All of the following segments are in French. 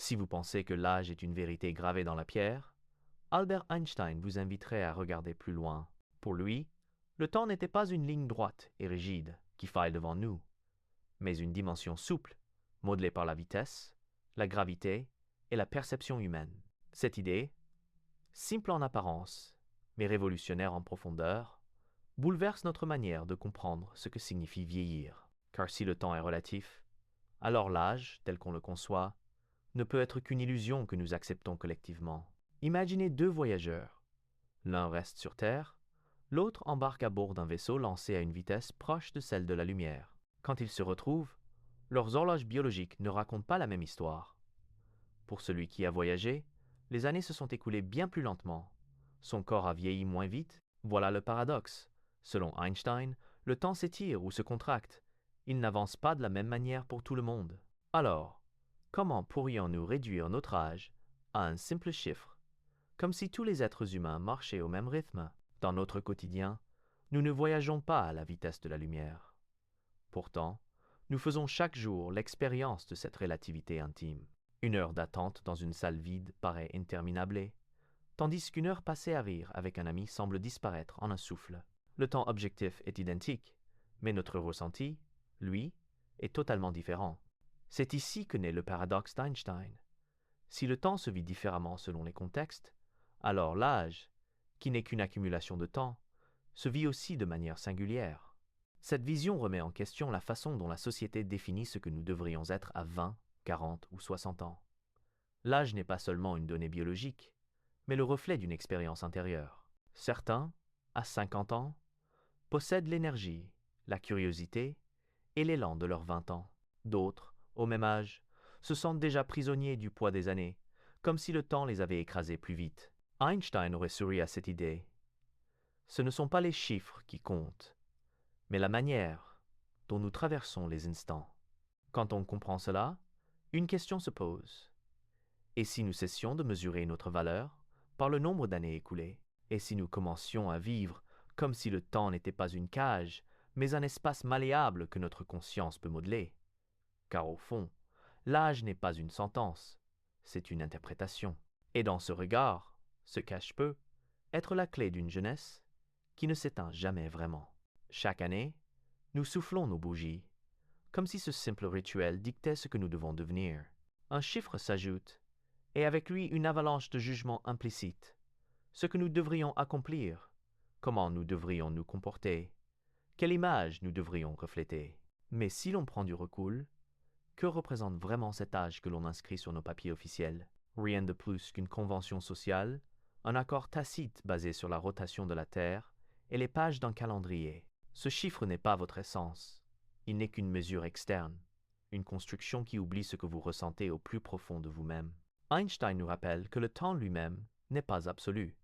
Si vous pensez que l'âge est une vérité gravée dans la pierre, Albert Einstein vous inviterait à regarder plus loin. Pour lui, le temps n'était pas une ligne droite et rigide qui faille devant nous, mais une dimension souple, modelée par la vitesse, la gravité et la perception humaine. Cette idée, simple en apparence, mais révolutionnaire en profondeur, bouleverse notre manière de comprendre ce que signifie vieillir. Car si le temps est relatif, alors l'âge, tel qu'on le conçoit, ne peut être qu'une illusion que nous acceptons collectivement. Imaginez deux voyageurs. L'un reste sur Terre, l'autre embarque à bord d'un vaisseau lancé à une vitesse proche de celle de la lumière. Quand ils se retrouvent, leurs horloges biologiques ne racontent pas la même histoire. Pour celui qui a voyagé, les années se sont écoulées bien plus lentement. Son corps a vieilli moins vite. Voilà le paradoxe. Selon Einstein, le temps s'étire ou se contracte. Il n'avance pas de la même manière pour tout le monde. Alors, comment pourrions-nous réduire notre âge à un simple chiffre, comme si tous les êtres humains marchaient au même rythme? Dans notre quotidien, nous ne voyageons pas à la vitesse de la lumière. Pourtant, nous faisons chaque jour l'expérience de cette relativité intime. Une heure d'attente dans une salle vide paraît interminable, tandis qu'une heure passée à rire avec un ami semble disparaître en un souffle. Le temps objectif est identique, mais notre ressenti, lui, est totalement différent. C'est ici que naît le paradoxe d'Einstein. Si le temps se vit différemment selon les contextes, alors l'âge, qui n'est qu'une accumulation de temps, se vit aussi de manière singulière. Cette vision remet en question la façon dont la société définit ce que nous devrions être à 20, 40 ou 60 ans. L'âge n'est pas seulement une donnée biologique, mais le reflet d'une expérience intérieure. Certains, à 50 ans, possèdent l'énergie, la curiosité et l'élan de leurs 20 ans. D'autres, au même âge, se sentent déjà prisonniers du poids des années, comme si le temps les avait écrasés plus vite. Einstein aurait souri à cette idée. Ce ne sont pas les chiffres qui comptent, mais la manière dont nous traversons les instants. Quand on comprend cela, une question se pose. Et si nous cessions de mesurer notre valeur par le nombre d'années écoulées? Et si nous commencions à vivre comme si le temps n'était pas une cage, mais un espace malléable que notre conscience peut modeler? Car au fond, l'âge n'est pas une sentence, c'est une interprétation. Et dans ce regard se cache peu être la clé d'une jeunesse qui ne s'éteint jamais vraiment. Chaque année, nous soufflons nos bougies, comme si ce simple rituel dictait ce que nous devons devenir. Un chiffre s'ajoute, et avec lui une avalanche de jugements implicites. Ce que nous devrions accomplir, comment nous devrions nous comporter, quelle image nous devrions refléter. Mais si l'on prend du recul, que représente vraiment cet âge que l'on inscrit sur nos papiers officiels? Rien de plus qu'une convention sociale, un accord tacite basé sur la rotation de la Terre et les pages d'un calendrier. Ce chiffre n'est pas votre essence. Il n'est qu'une mesure externe, une construction qui oublie ce que vous ressentez au plus profond de vous-même. Einstein nous rappelle que le temps lui-même n'est pas absolu.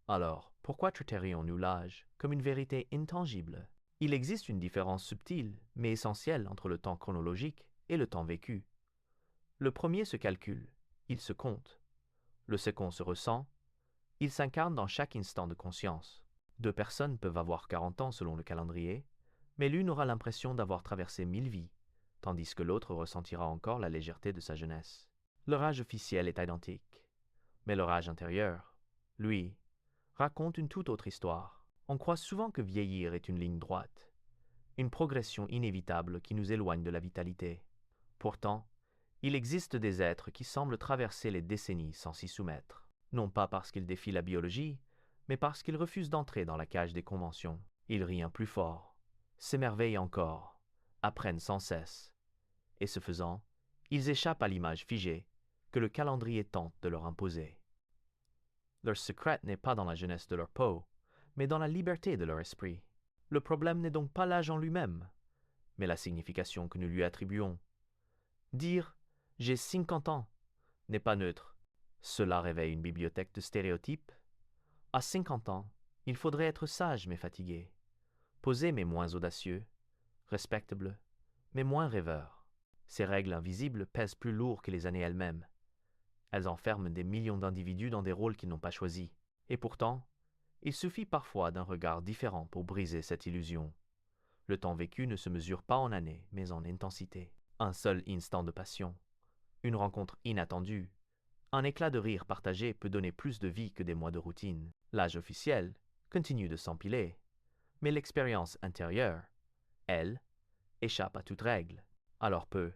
Alors, pourquoi traiterions-nous l'âge comme une vérité intangible? Il existe une différence subtile, mais essentielle entre le temps chronologique et le temps vécu. Le premier se calcule, il se compte. Le second se ressent, il s'incarne dans chaque instant de conscience. Deux personnes peuvent avoir 40 ans selon le calendrier, mais l'une aura l'impression d'avoir traversé 1000 vies, tandis que l'autre ressentira encore la légèreté de sa jeunesse. Leur âge officiel est identique, mais leur âge intérieur, lui, raconte une toute autre histoire. On croit souvent que vieillir est une ligne droite, une progression inévitable qui nous éloigne de la vitalité. Pourtant, il existe des êtres qui semblent traverser les décennies sans s'y soumettre, non pas parce qu'ils défient la biologie, mais parce qu'ils refusent d'entrer dans la cage des conventions. Ils rient plus fort, s'émerveillent encore, apprennent sans cesse, et ce faisant, ils échappent à l'image figée que le calendrier tente de leur imposer. Leur secret n'est pas dans la jeunesse de leur peau, mais dans la liberté de leur esprit. Le problème n'est donc pas l'âge en lui-même, mais la signification que nous lui attribuons. Dire « j'ai 50 ans » n'est pas neutre. Cela réveille une bibliothèque de stéréotypes. À 50 ans, il faudrait être sage mais fatigué, posé mais moins audacieux, respectable mais moins rêveur. Ces règles invisibles pèsent plus lourd que les années elles-mêmes. Elles enferment des millions d'individus dans des rôles qu'ils n'ont pas choisis. Et pourtant, il suffit parfois d'un regard différent pour briser cette illusion. Le temps vécu ne se mesure pas en années, mais en intensité. Un seul instant de passion, Une rencontre inattendue, un éclat de rire partagé peut donner plus de vie que des mois de routine. L'âge officiel continue de s'empiler, mais l'expérience intérieure, elle, échappe à toute règle. Alors peut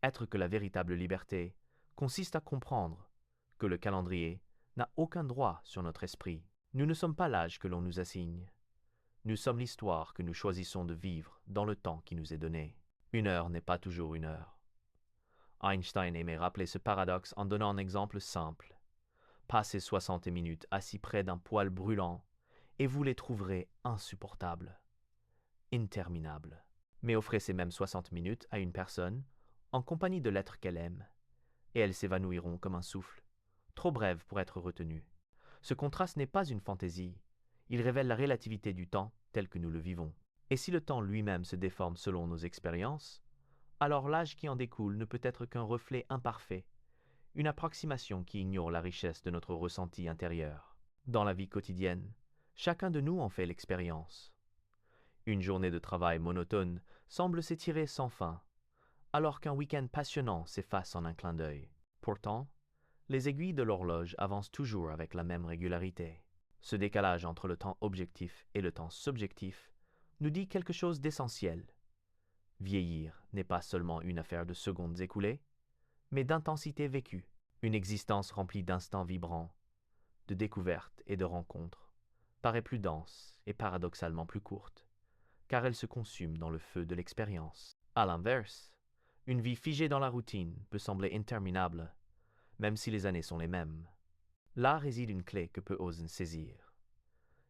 être que la véritable liberté consiste à comprendre que le calendrier n'a aucun droit sur notre esprit. Nous ne sommes pas l'âge que l'on nous assigne. Nous sommes l'histoire que nous choisissons de vivre dans le temps qui nous est donné. Une heure n'est pas toujours une heure. Einstein aimait rappeler ce paradoxe en donnant un exemple simple. Passez 60 minutes assis près d'un poêle brûlant et vous les trouverez insupportables, interminables. Mais offrez ces mêmes 60 minutes à une personne en compagnie de l'être qu'elle aime, et elles s'évanouiront comme un souffle, trop brève pour être retenue. Ce contraste n'est pas une fantaisie, il révèle la relativité du temps tel que nous le vivons. Et si le temps lui-même se déforme selon nos expériences, alors l'âge qui en découle ne peut être qu'un reflet imparfait, une approximation qui ignore la richesse de notre ressenti intérieur. Dans la vie quotidienne, chacun de nous en fait l'expérience. Une journée de travail monotone semble s'étirer sans fin, alors qu'un week-end passionnant s'efface en un clin d'œil. Pourtant, les aiguilles de l'horloge avancent toujours avec la même régularité. Ce décalage entre le temps objectif et le temps subjectif nous dit quelque chose d'essentiel. Vieillir n'est pas seulement une affaire de secondes écoulées, mais d'intensité vécue, une existence remplie d'instants vibrants, de découvertes et de rencontres, paraît plus dense et paradoxalement plus courte, car elle se consume dans le feu de l'expérience. À l'inverse, une vie figée dans la routine peut sembler interminable, même si les années sont les mêmes. Là réside une clé que peu osent saisir.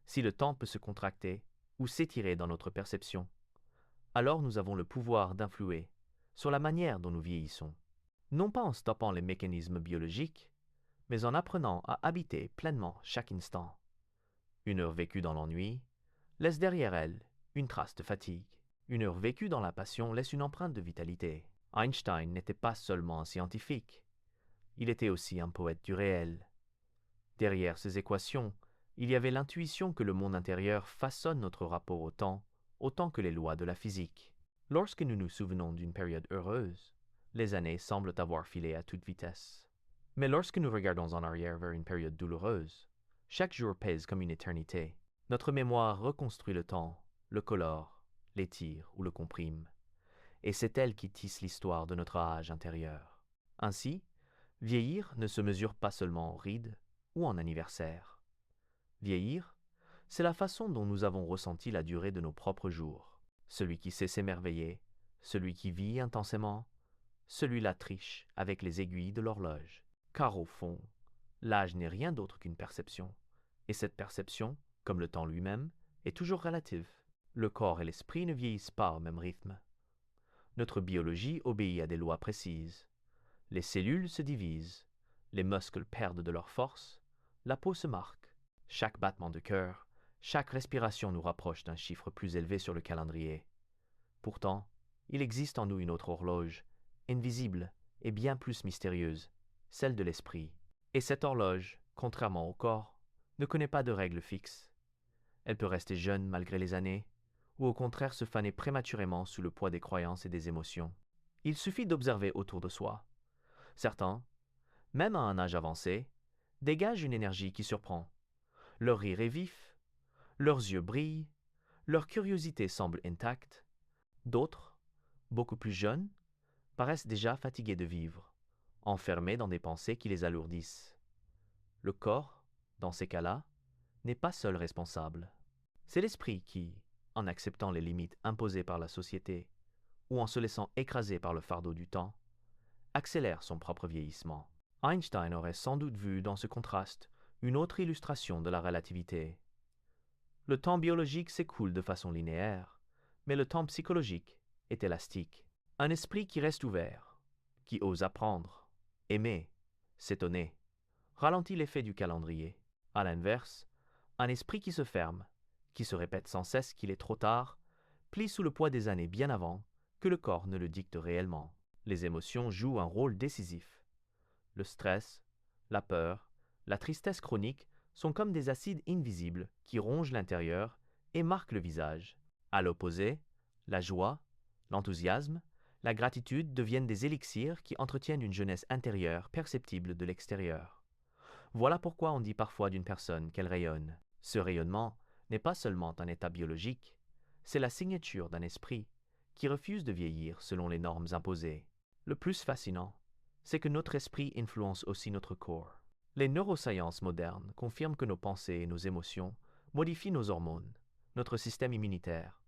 Si le temps peut se contracter ou s'étirer dans notre perception, alors nous avons le pouvoir d'influer sur la manière dont nous vieillissons. Non pas en stoppant les mécanismes biologiques, mais en apprenant à habiter pleinement chaque instant. Une heure vécue dans l'ennui laisse derrière elle une trace de fatigue. Une heure vécue dans la passion laisse une empreinte de vitalité. Einstein n'était pas seulement un scientifique, il était aussi un poète du réel. Derrière ces équations, il y avait l'intuition que le monde intérieur façonne notre rapport au temps autant que les lois de la physique. Lorsque nous nous souvenons d'une période heureuse, les années semblent avoir filé à toute vitesse. Mais lorsque nous regardons en arrière vers une période douloureuse, chaque jour pèse comme une éternité. Notre mémoire reconstruit le temps, le colore, l'étire ou le comprime. Et c'est elle qui tisse l'histoire de notre âge intérieur. Ainsi, vieillir ne se mesure pas seulement en rides ou en anniversaire. Vieillir, c'est la façon dont nous avons ressenti la durée de nos propres jours. Celui qui sait s'émerveiller, celui qui vit intensément, celui-là triche avec les aiguilles de l'horloge. Car au fond, l'âge n'est rien d'autre qu'une perception. Et cette perception, comme le temps lui-même, est toujours relative. Le corps et l'esprit ne vieillissent pas au même rythme. Notre biologie obéit à des lois précises. Les cellules se divisent, les muscles perdent de leur force, la peau se marque. Chaque battement de cœur, chaque respiration nous rapproche d'un chiffre plus élevé sur le calendrier. Pourtant, il existe en nous une autre horloge, invisible et bien plus mystérieuse, celle de l'esprit. Et cette horloge, contrairement au corps, ne connaît pas de règles fixes. Elle peut rester jeune malgré les années, ou au contraire se faner prématurément sous le poids des croyances et des émotions. Il suffit d'observer autour de soi. Certains, même à un âge avancé, dégagent une énergie qui surprend. Leur rire est vif, leurs yeux brillent, leur curiosité semble intacte. D'autres, beaucoup plus jeunes, paraissent déjà fatigués de vivre, enfermés dans des pensées qui les alourdissent. Le corps, dans ces cas-là, n'est pas seul responsable. C'est l'esprit qui, en acceptant les limites imposées par la société ou en se laissant écraser par le fardeau du temps, accélère son propre vieillissement. Einstein aurait sans doute vu dans ce contraste une autre illustration de la relativité. Le temps biologique s'écoule de façon linéaire, mais le temps psychologique est élastique. Un esprit qui reste ouvert, qui ose apprendre, aimer, s'étonner, ralentit l'effet du calendrier. À l'inverse, un esprit qui se ferme, qui se répète sans cesse qu'il est trop tard, plie sous le poids des années bien avant que le corps ne le dicte réellement. Les émotions jouent un rôle décisif. Le stress, la peur, la tristesse chronique sont comme des acides invisibles qui rongent l'intérieur et marquent le visage. À l'opposé, la joie, l'enthousiasme, La gratitude deviennent des élixirs qui entretiennent une jeunesse intérieure perceptible de l'extérieur. Voilà pourquoi on dit parfois d'une personne qu'elle rayonne. Ce rayonnement n'est pas seulement un état biologique, c'est la signature d'un esprit qui refuse de vieillir selon les normes imposées. Le plus fascinant, c'est que notre esprit influence aussi notre corps. Les neurosciences modernes confirment que nos pensées et nos émotions modifient nos hormones, notre système immunitaire,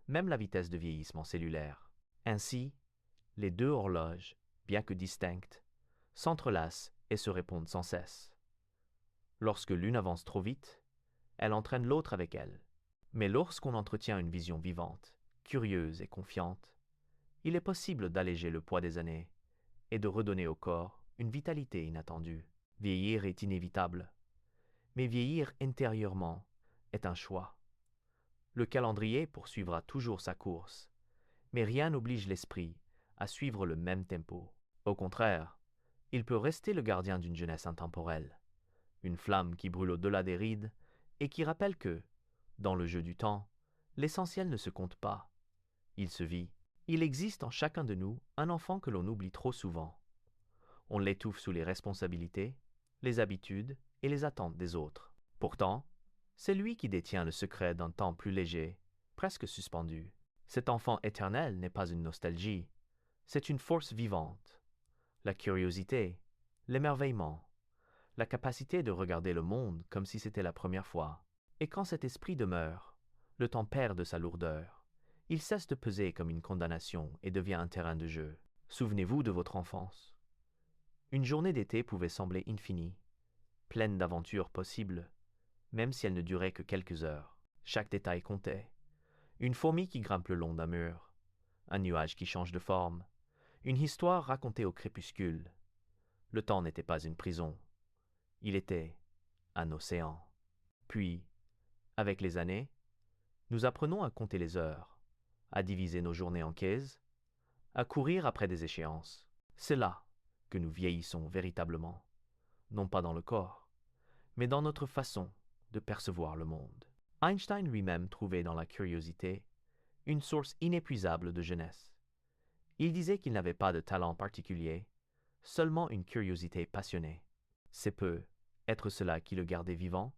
même la vitesse de vieillissement cellulaire. Ainsi, les deux horloges, bien que distinctes, s'entrelacent et se répondent sans cesse. Lorsque l'une avance trop vite, elle entraîne l'autre avec elle. Mais lorsqu'on entretient une vision vivante, curieuse et confiante, il est possible d'alléger le poids des années et de redonner au corps une vitalité inattendue. Vieillir est inévitable, mais vieillir intérieurement est un choix. Le calendrier poursuivra toujours sa course, mais rien n'oblige l'esprit à suivre le même tempo. Au contraire, il peut rester le gardien d'une jeunesse intemporelle, une flamme qui brûle au-delà des rides et qui rappelle que, dans le jeu du temps, l'essentiel ne se compte pas, il se vit. Il existe en chacun de nous un enfant que l'on oublie trop souvent. On l'étouffe sous les responsabilités, les habitudes et les attentes des autres. Pourtant, c'est lui qui détient le secret d'un temps plus léger, presque suspendu. Cet enfant éternel n'est pas une nostalgie, c'est une force vivante. La curiosité, l'émerveillement, la capacité de regarder le monde comme si c'était la première fois. Et quand cet esprit demeure, le temps perd de sa lourdeur. Il cesse de peser comme une condamnation et devient un terrain de jeu. Souvenez-vous de votre enfance. Une journée d'été pouvait sembler infinie, pleine d'aventures possibles, même si elle ne durait que quelques heures. Chaque détail comptait. Une fourmi qui grimpe le long d'un mur, un nuage qui change de forme, une histoire racontée au crépuscule. Le temps n'était pas une prison. Il était un océan. Puis, avec les années, nous apprenons à compter les heures, à diviser nos journées en cases, à courir après des échéances. C'est là que nous vieillissons véritablement, non pas dans le corps, mais dans notre façon de percevoir le monde. Einstein lui-même trouvait dans la curiosité une source inépuisable de jeunesse. Il disait qu'il n'avait pas de talent particulier, seulement une curiosité passionnée. C'est peu être cela qui le gardait vivant,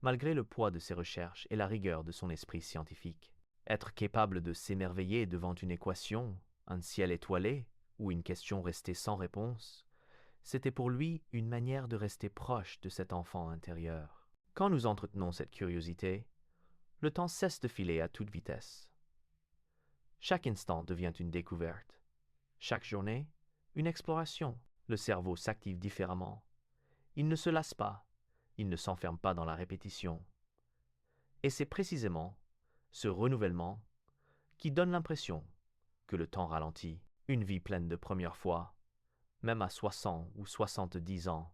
malgré le poids de ses recherches et la rigueur de son esprit scientifique. Être capable de s'émerveiller devant une équation, un ciel étoilé ou une question restée sans réponse, c'était pour lui une manière de rester proche de cet enfant intérieur. Quand nous entretenons cette curiosité, le temps cesse de filer à toute vitesse. Chaque instant devient une découverte. Chaque journée, une exploration. Le cerveau s'active différemment. Il ne se lasse pas. Il ne s'enferme pas dans la répétition. Et c'est précisément ce renouvellement qui donne l'impression que le temps ralentit. Une vie pleine de premières fois, même à 60 ou 70 ans,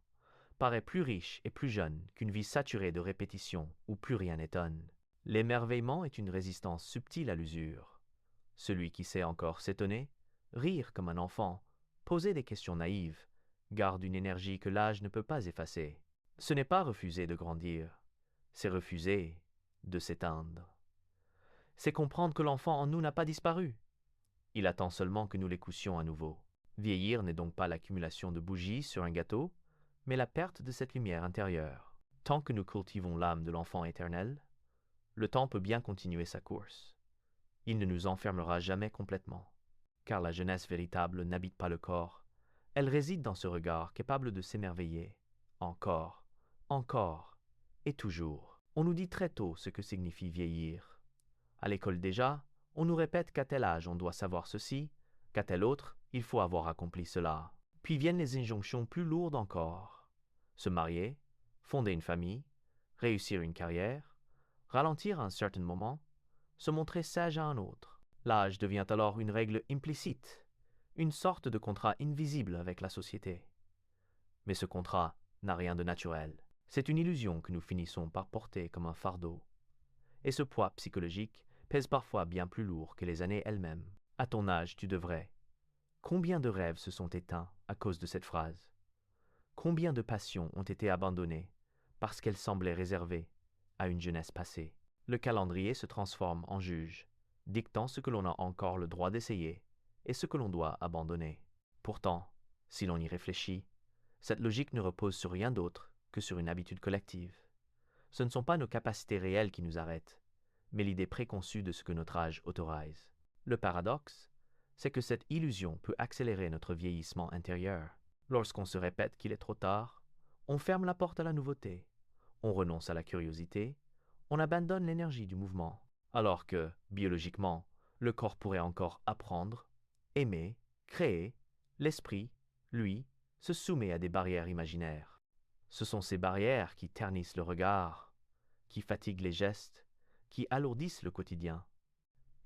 paraît plus riche et plus jeune qu'une vie saturée de répétitions où plus rien n'étonne. L'émerveillement est une résistance subtile à l'usure. Celui qui sait encore s'étonner, rire comme un enfant, poser des questions naïves, garde une énergie que l'âge ne peut pas effacer. Ce n'est pas refuser de grandir, c'est refuser de s'éteindre. C'est comprendre que l'enfant en nous n'a pas disparu. Il attend seulement que nous l'écoussions à nouveau. Vieillir n'est donc pas l'accumulation de bougies sur un gâteau, mais la perte de cette lumière intérieure. Tant que nous cultivons l'âme de l'enfant éternel, le temps peut bien continuer sa course. Il ne nous enfermera jamais complètement, car la jeunesse véritable n'habite pas le corps. Elle réside dans ce regard capable de s'émerveiller, encore, encore, et toujours. On nous dit très tôt ce que signifie vieillir. À l'école déjà, on nous répète qu'à tel âge on doit savoir ceci, qu'à tel autre il faut avoir accompli cela. Puis viennent les injonctions plus lourdes encore. Se marier, fonder une famille, réussir une carrière, ralentir à un certain moment, se montrer sage à un autre. L'âge devient alors une règle implicite, une sorte de contrat invisible avec la société. Mais ce contrat n'a rien de naturel. C'est une illusion que nous finissons par porter comme un fardeau. Et ce poids psychologique pèse parfois bien plus lourd que les années elles-mêmes. À ton âge, tu devrais. Combien de rêves se sont éteints à cause de cette phrase? Combien de passions ont été abandonnées parce qu'elles semblaient réservées à une jeunesse passée? Le calendrier se transforme en juge, dictant ce que l'on a encore le droit d'essayer et ce que l'on doit abandonner. Pourtant, si l'on y réfléchit, cette logique ne repose sur rien d'autre que sur une habitude collective. Ce ne sont pas nos capacités réelles qui nous arrêtent, mais l'idée préconçue de ce que notre âge autorise. Le paradoxe, c'est que cette illusion peut accélérer notre vieillissement intérieur. Lorsqu'on se répète qu'il est trop tard, on ferme la porte à la nouveauté, on renonce à la curiosité, on abandonne l'énergie du mouvement, alors que, biologiquement, le corps pourrait encore apprendre, aimer, créer, l'esprit, lui, se soumet à des barrières imaginaires. Ce sont ces barrières qui ternissent le regard, qui fatiguent les gestes, qui alourdissent le quotidien.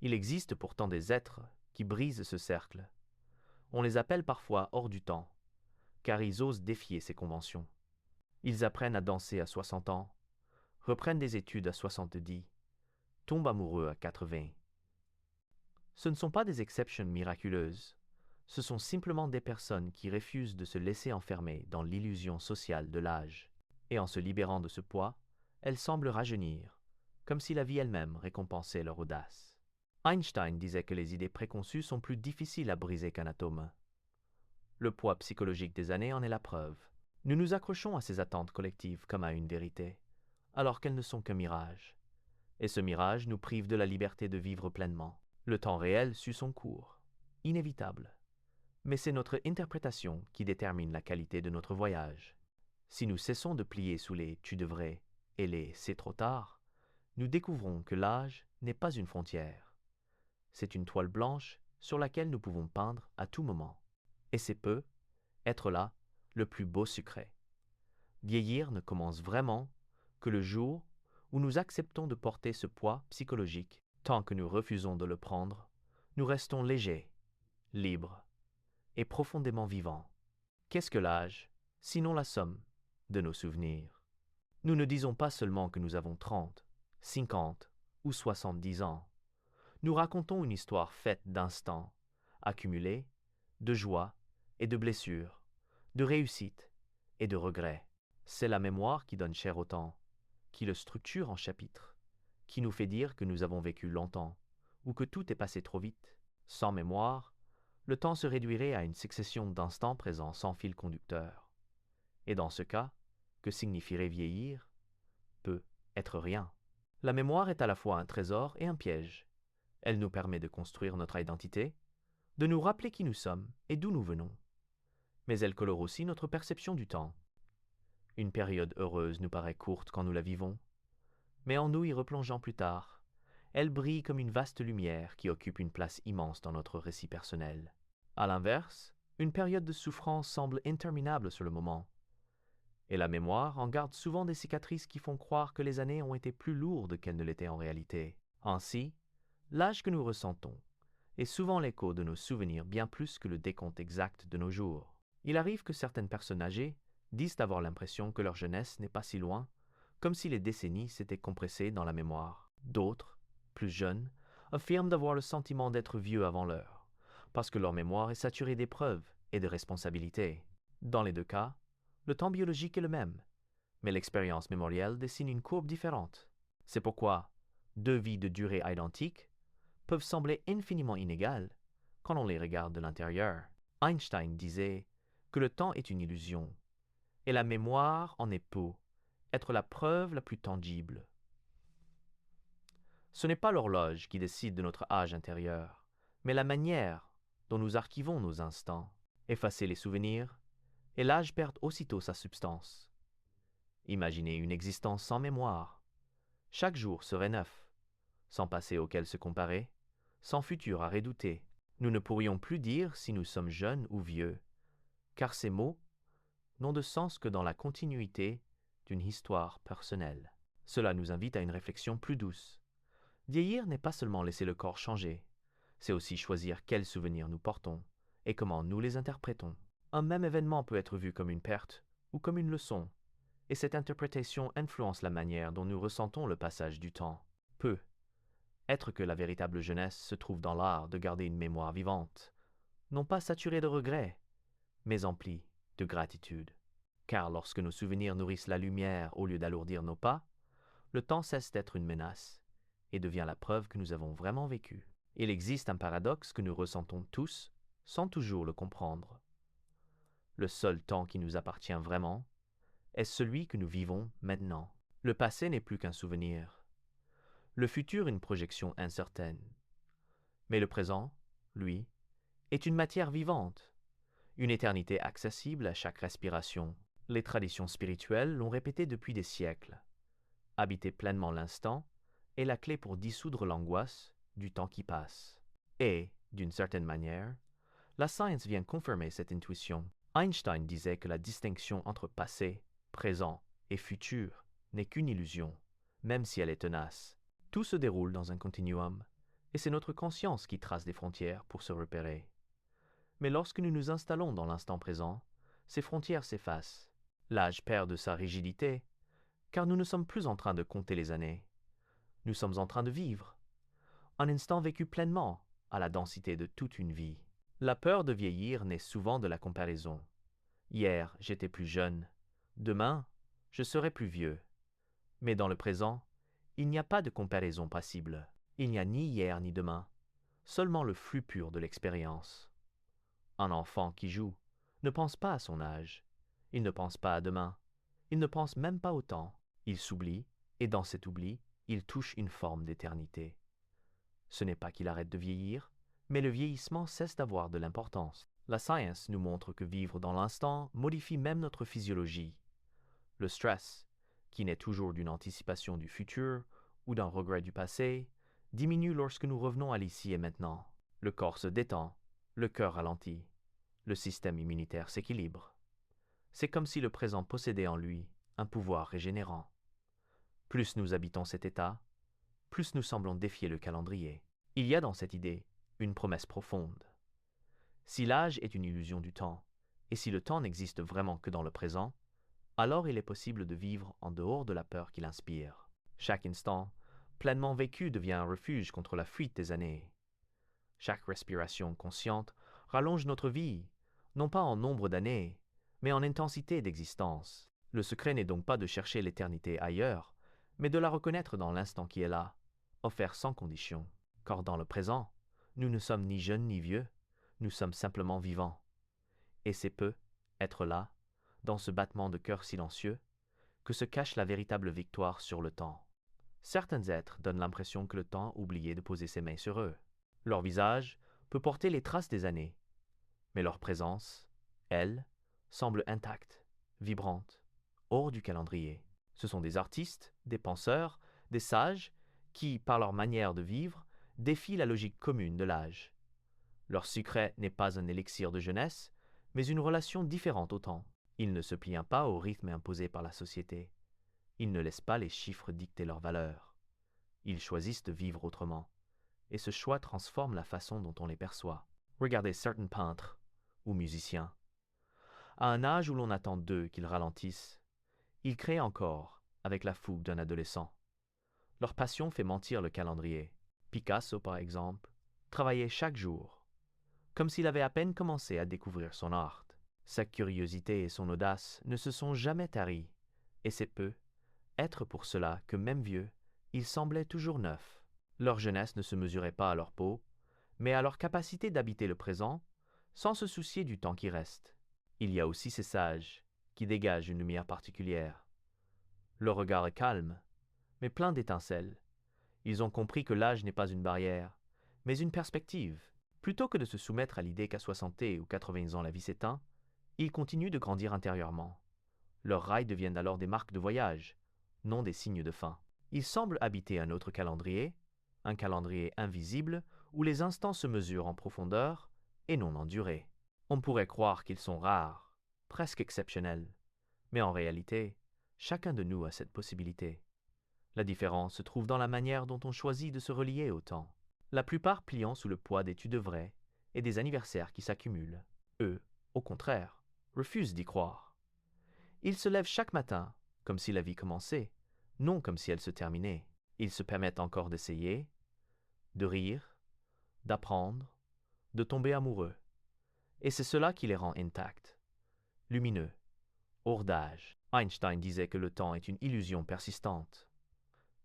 Il existe pourtant des êtres qui brisent ce cercle. On les appelle parfois hors du temps, car ils osent défier ces conventions. Ils apprennent à danser à 60 ans, reprennent des études à 70, tombent amoureux à 80. Ce ne sont pas des exceptions miraculeuses, ce sont simplement des personnes qui refusent de se laisser enfermer dans l'illusion sociale de l'âge. Et en se libérant de ce poids, elles semblent rajeunir, comme si la vie elle-même récompensait leur audace. Einstein disait que les idées préconçues sont plus difficiles à briser qu'un atome. Le poids psychologique des années en est la preuve. Nous nous accrochons à ces attentes collectives comme à une vérité, alors qu'elles ne sont qu'un mirage. Et ce mirage nous prive de la liberté de vivre pleinement. Le temps réel suit son cours, inévitable. Mais c'est notre interprétation qui détermine la qualité de notre voyage. Si nous cessons de plier sous les « tu devrais » et les « c'est trop tard », nous découvrons que l'âge n'est pas une frontière. C'est une toile blanche sur laquelle nous pouvons peindre à tout moment. Et c'est être là, le plus beau secret. Vieillir ne commence vraiment que le jour où nous acceptons de porter ce poids psychologique. Tant que nous refusons de le prendre, nous restons légers, libres et profondément vivants. Qu'est-ce que l'âge, sinon la somme de nos souvenirs? Nous ne disons pas seulement que nous avons 30, 50 ou 70 ans. Nous racontons une histoire faite d'instants, accumulés, de joie et de blessures, de réussite et de regrets. C'est la mémoire qui donne chair au temps, qui le structure en chapitres, qui nous fait dire que nous avons vécu longtemps, ou que tout est passé trop vite. Sans mémoire, le temps se réduirait à une succession d'instants présents sans fil conducteur. Et dans ce cas, que signifierait vieillir? Peut être rien. La mémoire est à la fois un trésor et un piège. Elle nous permet de construire notre identité, de nous rappeler qui nous sommes et d'où nous venons. Mais elle colore aussi notre perception du temps. Une période heureuse nous paraît courte quand nous la vivons, mais en nous y replongeant plus tard, elle brille comme une vaste lumière qui occupe une place immense dans notre récit personnel. À l'inverse, une période de souffrance semble interminable sur le moment, et la mémoire en garde souvent des cicatrices qui font croire que les années ont été plus lourdes qu'elles ne l'étaient en réalité. Ainsi, l'âge que nous ressentons est souvent l'écho de nos souvenirs bien plus que le décompte exact de nos jours. Il arrive que certaines personnes âgées disent avoir l'impression que leur jeunesse n'est pas si loin, comme si les décennies s'étaient compressées dans la mémoire. D'autres, plus jeunes, affirment d'avoir le sentiment d'être vieux avant l'heure, parce que leur mémoire est saturée d'épreuves et de responsabilités. Dans les deux cas, le temps biologique est le même, mais l'expérience mémorielle dessine une courbe différente. C'est pourquoi deux vies de durée identique peuvent sembler infiniment inégales quand on les regarde de l'intérieur. Einstein disait que le temps est une illusion, et la mémoire en est pour être la preuve la plus tangible. Ce n'est pas l'horloge qui décide de notre âge intérieur, mais la manière dont nous archivons nos instants. Effacer les souvenirs, et l'âge perd aussitôt sa substance. Imaginez une existence sans mémoire. Chaque jour serait neuf, sans passé auquel se comparer, sans futur à redouter. Nous ne pourrions plus dire si nous sommes jeunes ou vieux, car ces mots n'ont de sens que dans la continuité d'une histoire personnelle. Cela nous invite à une réflexion plus douce. Vieillir n'est pas seulement laisser le corps changer, c'est aussi choisir quels souvenirs nous portons et comment nous les interprétons. Un même événement peut être vu comme une perte ou comme une leçon, et cette interprétation influence la manière dont nous ressentons le passage du temps. Peut être que la véritable jeunesse se trouve dans l'art de garder une mémoire vivante, non pas saturée de regrets, mais emplie de gratitude. Car lorsque nos souvenirs nourrissent la lumière au lieu d'alourdir nos pas, le temps cesse d'être une menace et devient la preuve que nous avons vraiment vécu. Il existe un paradoxe que nous ressentons tous sans toujours le comprendre. Le seul temps qui nous appartient vraiment est celui que nous vivons maintenant. Le passé n'est plus qu'un souvenir. Le futur une projection incertaine. Mais le présent, lui, est une matière vivante, une éternité accessible à chaque respiration. Les traditions spirituelles l'ont répété depuis des siècles. Habiter pleinement l'instant est la clé pour dissoudre l'angoisse du temps qui passe. Et, d'une certaine manière, la science vient confirmer cette intuition. Einstein disait que la distinction entre passé, présent et futur n'est qu'une illusion, même si elle est tenace. Tout se déroule dans un continuum, et c'est notre conscience qui trace des frontières pour se repérer. Mais lorsque nous nous installons dans l'instant présent, ces frontières s'effacent. L'âge perd de sa rigidité, car nous ne sommes plus en train de compter les années. Nous sommes en train de vivre, un instant vécu pleinement, à la densité de toute une vie. La peur de vieillir naît souvent de la comparaison. Hier, j'étais plus jeune. Demain, je serai plus vieux. Mais dans le présent, il n'y a pas de comparaison passible. Il n'y a ni hier ni demain, seulement le flux pur de l'expérience. Un enfant qui joue ne pense pas à son âge. Il ne pense pas à demain. Il ne pense même pas au temps. Il s'oublie, et dans cet oubli, il touche une forme d'éternité. Ce n'est pas qu'il arrête de vieillir, mais le vieillissement cesse d'avoir de l'importance. La science nous montre que vivre dans l'instant modifie même notre physiologie. Le stress, qui naît toujours d'une anticipation du futur ou d'un regret du passé, diminue lorsque nous revenons à l'ici et maintenant. Le corps se détend, le cœur ralentit, le système immunitaire s'équilibre. C'est comme si le présent possédait en lui un pouvoir régénérant. Plus nous habitons cet état, plus nous semblons défier le calendrier. Il y a dans cette idée une promesse profonde. Si l'âge est une illusion du temps, et si le temps n'existe vraiment que dans le présent, alors il est possible de vivre en dehors de la peur qu'il inspire. Chaque instant, pleinement vécu, devient un refuge contre la fuite des années. Chaque respiration consciente rallonge notre vie, non pas en nombre d'années, mais en intensité d'existence. Le secret n'est donc pas de chercher l'éternité ailleurs, mais de la reconnaître dans l'instant qui est là, offert sans condition. Car dans le présent, nous ne sommes ni jeunes ni vieux, nous sommes simplement vivants. Et c'est peu, être là, dans ce battement de cœur silencieux, que se cache la véritable victoire sur le temps. Certains êtres donnent l'impression que le temps a oublié de poser ses mains sur eux. Leur visage peut porter les traces des années, mais leur présence, elle, semble intacte, vibrante, hors du calendrier. Ce sont des artistes, des penseurs, des sages qui, par leur manière de vivre, défient la logique commune de l'âge. Leur secret n'est pas un élixir de jeunesse, mais une relation différente au temps. Ils ne se plient pas au rythme imposé par la société. Ils ne laissent pas les chiffres dicter leurs valeurs. Ils choisissent de vivre autrement, et ce choix transforme la façon dont on les perçoit. Regardez certains peintres ou musiciens. À un âge où l'on attend d'eux qu'ils ralentissent, ils créent encore, avec la fougue d'un adolescent. Leur passion fait mentir le calendrier. Picasso, par exemple, travaillait chaque jour, comme s'il avait à peine commencé à découvrir son art. Sa curiosité et son audace ne se sont jamais taries, et c'est peu, être pour cela que même vieux, ils semblaient toujours neufs. Leur jeunesse ne se mesurait pas à leur peau, mais à leur capacité d'habiter le présent, sans se soucier du temps qui reste. Il y a aussi ces sages, qui dégagent une lumière particulière. Leur regard est calme, mais plein d'étincelles. Ils ont compris que l'âge n'est pas une barrière, mais une perspective. Plutôt que de se soumettre à l'idée qu'à 60 ou 80 ans la vie s'éteint, ils continuent de grandir intérieurement. Leurs rails deviennent alors des marques de voyage, non des signes de fin. Ils semblent habiter un autre calendrier, un calendrier invisible où les instants se mesurent en profondeur et non en durée. On pourrait croire qu'ils sont rares, presque exceptionnels, mais en réalité, chacun de nous a cette possibilité. La différence se trouve dans la manière dont on choisit de se relier au temps. La plupart pliant sous le poids des tu devrais et des anniversaires qui s'accumulent. Eux, au contraire, refusent d'y croire. Ils se lèvent chaque matin, comme si la vie commençait, non comme si elle se terminait. Ils se permettent encore d'essayer, de rire, d'apprendre, de tomber amoureux. Et c'est cela qui les rend intacts, lumineux, hors d'âge. Einstein disait que le temps est une illusion persistante.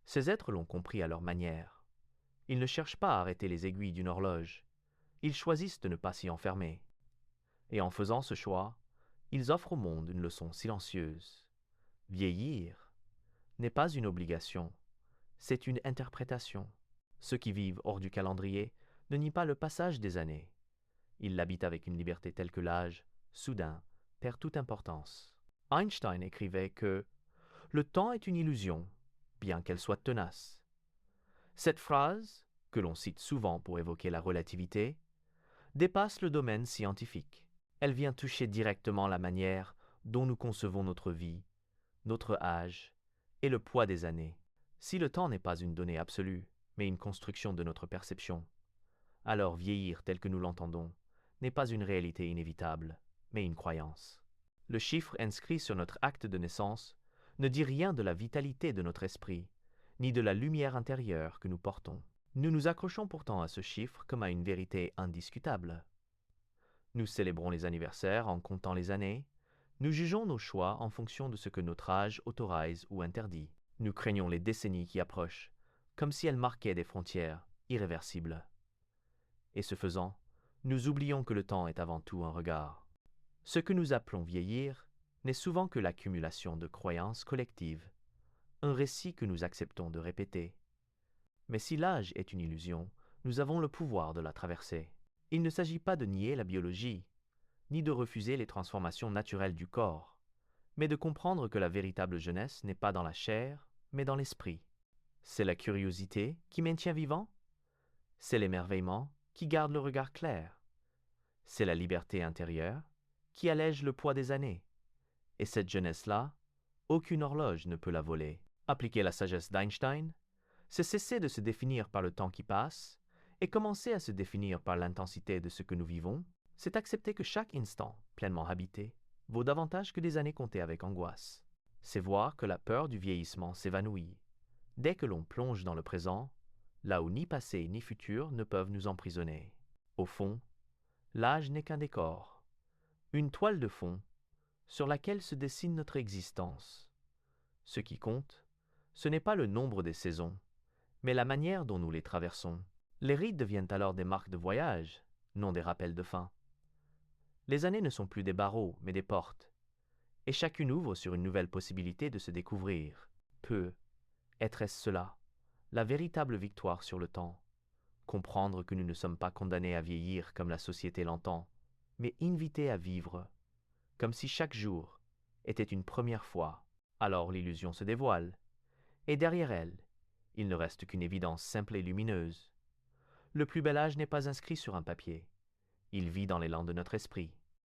Ces êtres l'ont compris à leur manière. Ils ne cherchent pas à arrêter les aiguilles d'une horloge. ils choisissent de ne pas s'y enfermer. Et en faisant ce choix, ils offrent au monde une leçon silencieuse. Vieillir n'est pas une obligation, c'est une interprétation. Ceux qui vivent hors du calendrier ne nient pas le passage des années. Ils l'habitent avec une liberté telle que l'âge, soudain, perd toute importance. Einstein écrivait que « Le temps est une illusion, bien qu'elle soit tenace ». Cette phrase, que l'on cite souvent pour évoquer la relativité, dépasse le domaine scientifique. Elle vient toucher directement la manière dont nous concevons notre vie, notre âge et le poids des années. Si le temps n'est pas une donnée absolue, mais une construction de notre perception, alors vieillir tel que nous l'entendons n'est pas une réalité inévitable, mais une croyance. Le chiffre inscrit sur notre acte de naissance ne dit rien de la vitalité de notre esprit, ni de la lumière intérieure que nous portons. Nous nous accrochons pourtant à ce chiffre comme à une vérité indiscutable. Nous célébrons les anniversaires en comptant les années. Nous jugeons nos choix en fonction de ce que notre âge autorise ou interdit. Nous craignons les décennies qui approchent, comme si elles marquaient des frontières irréversibles. Et ce faisant, nous oublions que le temps est avant tout un regard. Ce que nous appelons vieillir n'est souvent que l'accumulation de croyances collectives, un récit que nous acceptons de répéter. Mais si l'âge est une illusion, nous avons le pouvoir de la traverser. Il ne s'agit pas de nier la biologie, ni de refuser les transformations naturelles du corps, mais de comprendre que la véritable jeunesse n'est pas dans la chair, mais dans l'esprit. C'est la curiosité qui maintient vivant, c'est l'émerveillement qui garde le regard clair, c'est la liberté intérieure qui allège le poids des années. Et cette jeunesse-là, aucune horloge ne peut la voler. Appliquer la sagesse d'Einstein, c'est cesser de se définir par le temps qui passe et commencer à se définir par l'intensité de ce que nous vivons, c'est accepter que chaque instant pleinement habité vaut davantage que des années comptées avec angoisse. C'est voir que la peur du vieillissement s'évanouit. Dès que l'on plonge dans le présent, là où ni passé ni futur ne peuvent nous emprisonner. Au fond, l'âge n'est qu'un décor, une toile de fond sur laquelle se dessine notre existence. Ce qui compte, ce n'est pas le nombre des saisons, mais la manière dont nous les traversons. Les rites deviennent alors des marques de voyage, non des rappels de fin. Les années ne sont plus des barreaux, mais des portes, et chacune ouvre sur une nouvelle possibilité de se découvrir. Être cela, la véritable victoire sur le temps. Comprendre que nous ne sommes pas condamnés à vieillir comme la société l'entend, mais invités à vivre, comme si chaque jour était une première fois. Alors l'illusion se dévoile, et derrière elle, il ne reste qu'une évidence simple et lumineuse. Le plus bel âge n'est pas inscrit sur un papier, il vit dans l'élan de notre esprit.